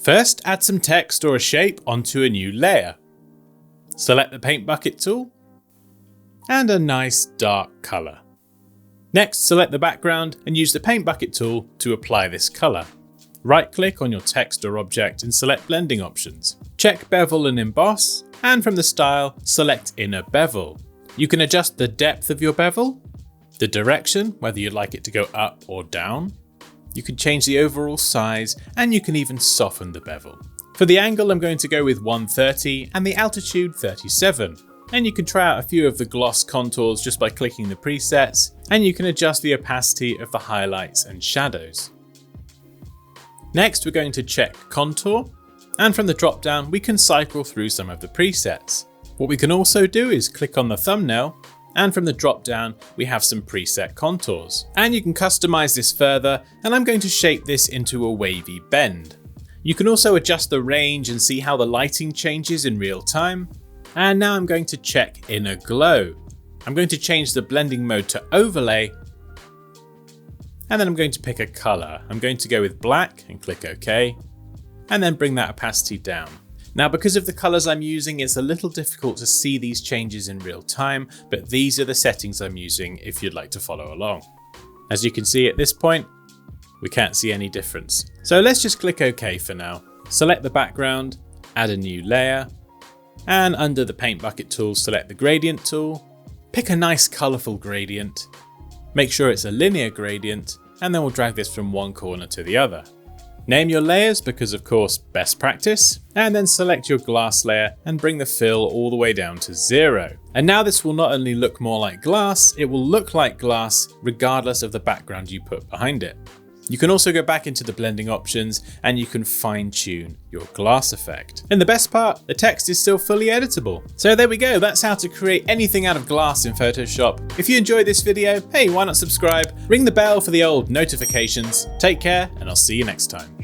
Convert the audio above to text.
First, add some text or a shape onto a new layer. Select the paint bucket tool and a nice dark colour. Next, select the background and use the paint bucket tool to apply this colour. Right-click on your text or object and select blending options. Check bevel and emboss, and from the style, select inner bevel. You can adjust the depth of your bevel, the direction, whether you'd like it to go up or down. You can change the overall size, and you can even soften the bevel. For the angle, I'm going to go with 130 and the altitude 37. And you can try out a few of the gloss contours just by clicking the presets, and you can adjust the opacity of the highlights and shadows. Next, we're going to check contour, and from the drop down, we can cycle through some of the presets. What we can also do is click on the thumbnail, and from the drop down, we have some preset contours. And you can customize this further, and I'm going to shape this into a wavy bend. You can also adjust the range and see how the lighting changes in real time. And now I'm going to check inner glow. I'm going to change the blending mode to overlay, and then I'm going to pick a color. I'm going to go with black and click OK, and then bring that opacity down. Now, because of the colors I'm using, it's a little difficult to see these changes in real time, but these are the settings I'm using if you'd like to follow along. As you can see at this point, we can't see any difference. So let's just click OK for now. Select the background, add a new layer, and under the paint bucket tool, select the gradient tool. Pick a nice colorful gradient. Make sure it's a linear gradient, and then we'll drag this from one corner to the other. Name your layers because, of course, best practice, and then select your glass layer and bring the fill all the way down to 0. And now this will not only look more like glass, it will look like glass regardless of the background you put behind it. You can also go back into the blending options and you can fine tune your glass effect. And the best part, the text is still fully editable. So there we go, that's how to create anything out of glass in Photoshop. If you enjoyed this video, hey, why not subscribe? Ring the bell for the old notifications. Take care, and I'll see you next time.